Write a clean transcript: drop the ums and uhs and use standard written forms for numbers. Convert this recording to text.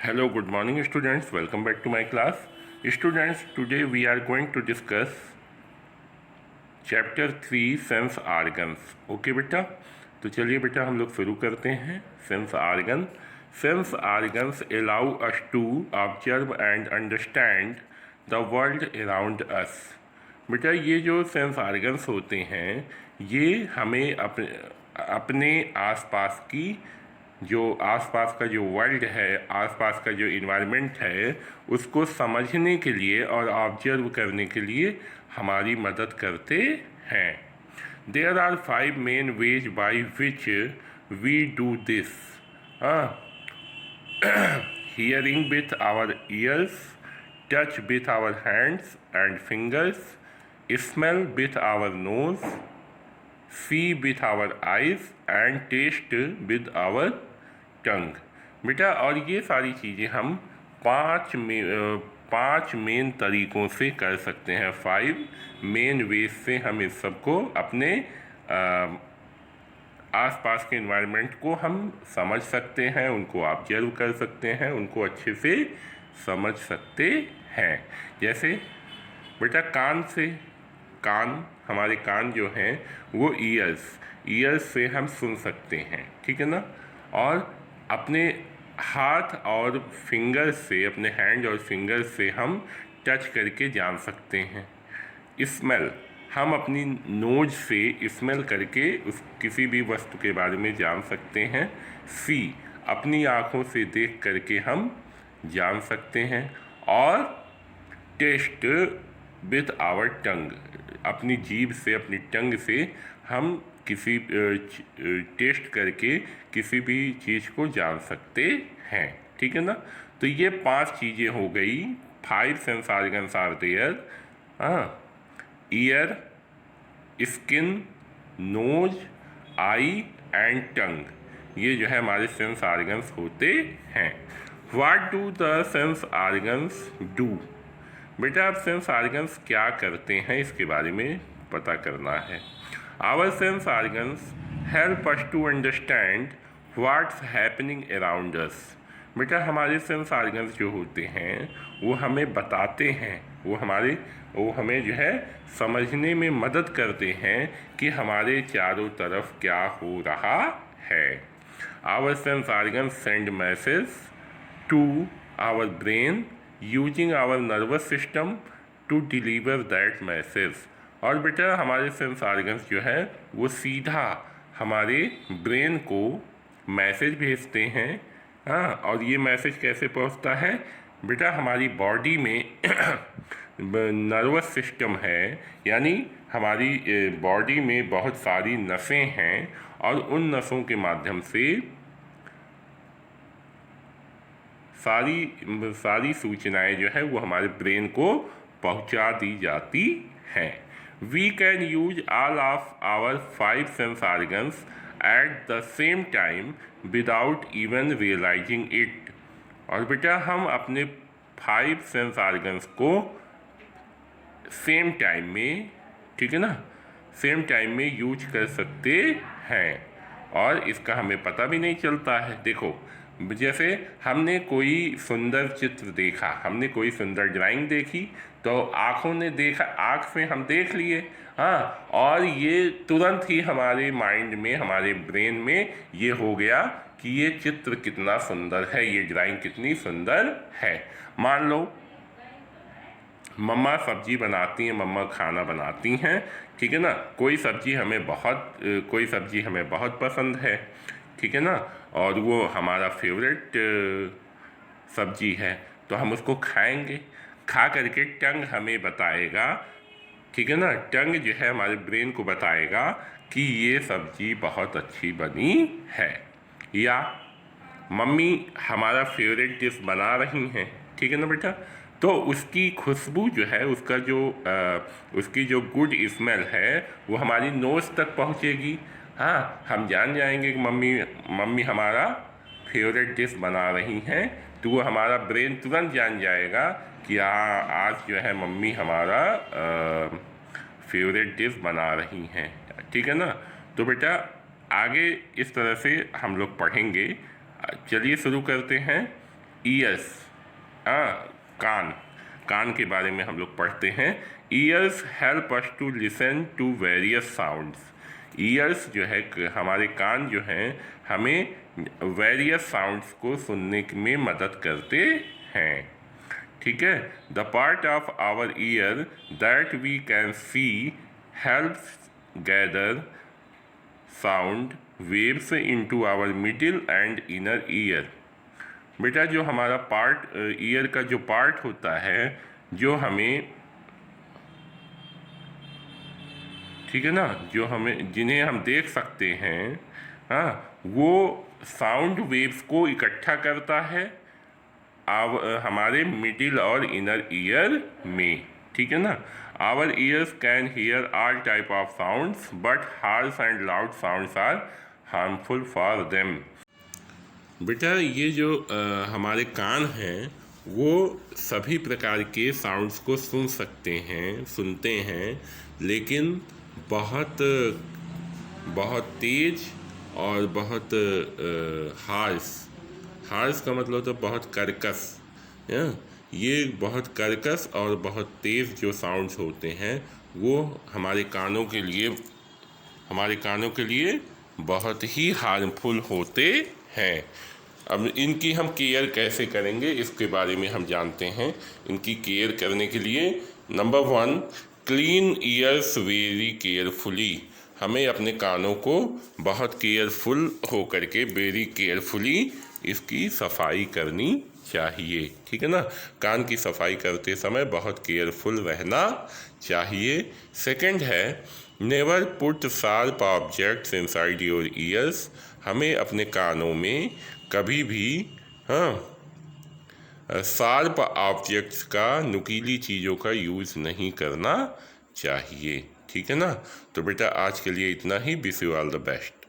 Hello, good morning students. Welcome back to my class. Students, today we are going to discuss chapter 3 sense organs. Okay बेटा, तो चलिए बेटा हम लोग शुरू करते हैं. Sense organ. Sense organs allow us to observe and understand the world around us. बेटा ये जो सेंस ऑर्गन्स होते हैं ये हमें अपने आसपास की जो आसपास का जो वर्ल्ड है, आसपास का जो इन्वायरमेंट है उसको समझने के लिए और ऑब्जर्व करने के लिए हमारी मदद करते हैं. There are 5 main ways by which we do this. Hearing with our ears, touch with our hands and fingers, smell with our nose, see with our eyes and taste with our tongue. बेटा और ये सारी चीज़ें हम पाँच main तरीक़ों से कर सकते हैं. 5 मेन वेज से हम इस सब को अपने आसपास के इन्वायरमेंट को हम समझ सकते हैं, उनको ऑब्जर्व कर सकते हैं, उनको अच्छे से समझ सकते हैं. जैसे बेटा कान हमारे कान जो हैं वो ईयर्स से हम सुन सकते हैं, ठीक है ना. और अपने हाथ और फिंगर्स से, अपने हैंड और फिंगर्स से हम टच करके जान सकते हैं. स्मेल हम अपनी नोज से स्मेल करके किसी भी वस्तु के बारे में जान सकते हैं. सी अपनी आँखों से देख करके हम जान सकते हैं. और टेस्ट विथ आवर टंग, अपनी जीभ से, अपनी टंग से हम किसी टेस्ट करके किसी भी चीज़ को जान सकते हैं, ठीक है ना. तो ये 5 चीज़ें हो गई. 5 sense organs are there. Ear, skin, nose, eye and tongue, ये जो है हमारे सेंस ऑर्गन्स होते हैं. What do the sense organs do. बेटा आप सेंस ऑर्गन्स क्या करते हैं इसके बारे में पता करना है. Our sense organs help us to understand what's happening around us. बेटा हमारे सेंस ऑर्गन्स जो होते हैं वो हमें बताते हैं, वो हमें जो है समझने में मदद करते हैं कि हमारे चारों तरफ क्या हो रहा है. Our sense organs send message to our brain using our nervous system to deliver that message. और बेटा हमारे सेंस ऑर्गन्स जो है वो सीधा हमारे ब्रेन को मैसेज भेजते हैं. और ये मैसेज कैसे पहुंचता है बेटा, हमारी बॉडी में नर्वस सिस्टम है, यानी हमारी बॉडी में बहुत सारी नसें हैं और उन नसों के माध्यम से सारी सूचनाएं जो है वो हमारे ब्रेन को पहुंचा दी जाती हैं. We can use all of our 5 sense organs at the same time without even realizing it. और बेटा हम अपने 5 सेंस ऑर्गन्स को सेम टाइम में, ठीक है ना, सेम टाइम में यूज कर सकते हैं और इसका हमें पता भी नहीं चलता है. देखो जैसे हमने कोई सुंदर चित्र देखा, हमने कोई सुंदर ड्राइंग देखी तो आँखों ने देखा, आँख से हम देख लिए, और ये तुरंत ही हमारे माइंड में, हमारे ब्रेन में ये हो गया कि ये चित्र कितना सुंदर है, ये ड्राइंग कितनी सुंदर है. मान लो मम्मा सब्जी बनाती हैं, मम्मा खाना बनाती हैं, ठीक है ना. कोई सब्जी हमें बहुत पसंद है, ठीक है ना, और वो हमारा फेवरेट सब्जी है, तो हम उसको खाएंगे. खा करके टंग हमें बताएगा, ठीक है ना, टंग जो है हमारे ब्रेन को बताएगा कि ये सब्जी बहुत अच्छी बनी है. या मम्मी हमारा फेवरेट डिश बना रही हैं, ठीक है ना बेटा, तो उसकी खुशबू जो है, उसकी जो गुड स्मेल है वो हमारी नोज़ तक पहुँचेगी. हम जान जाएंगे कि मम्मी हमारा फेवरेट डिश बना रही हैं, तो वो हमारा ब्रेन तुरंत जान जाएगा कि आज जो है मम्मी हमारा फेवरेट डिश बना रही हैं, ठीक है ना. तो बेटा आगे इस तरह से हम लोग पढ़ेंगे. चलिए शुरू करते हैं. ईयर्स, कान, कान के बारे में हम लोग पढ़ते हैं। Ears help us to listen to various sounds. Ears जो है हमारे कान जो हैं हमें वेरियस साउंड्स को सुनने में मदद करते हैं। ठीक है। The part of our ear that we can see helps gather sound waves into our middle and inner ear. बेटा जो हमारा पार्ट ईयर का जो पार्ट होता है जो हमें, ठीक है ना, जो हमें जिन्हें हम देख सकते हैं, हाँ, वो साउंड वेव्स को इकट्ठा करता है हमारे मिडिल और इनर ईयर में। ठीक है ना। Our ears can hear all type of sounds but harsh and loud sounds are harmful for them. बेटा ये जो हमारे कान हैं वो सभी प्रकार के साउंड्स को सुन सकते हैं, सुनते हैं, लेकिन बहुत बहुत तेज और बहुत हार्श का मतलब तो बहुत कर्कश, ये बहुत कर्कश और बहुत तेज़ जो साउंड्स होते हैं वो हमारे कानों के लिए बहुत ही हार्मफुल होते हैं। अब इनकी हम केयर कैसे करेंगे इसके बारे में हम जानते हैं। इनकी केयर करने के लिए number 1, clean years very carefully. हमें अपने कानों को बहुत केयरफुल हो करके, वेरी केयरफुली इसकी सफाई करनी चाहिए। ठीक है ना। कान की सफाई करते समय बहुत केयरफुल रहना चाहिए। सेकंड है, never put sharp objects inside your ears. हमें अपने कानों में कभी भी शार्प ऑब्जेक्ट्स का, नुकीली चीज़ों का यूज़ नहीं करना चाहिए। ठीक है ना। तो बेटा आज के लिए इतना ही। Wish you all the best.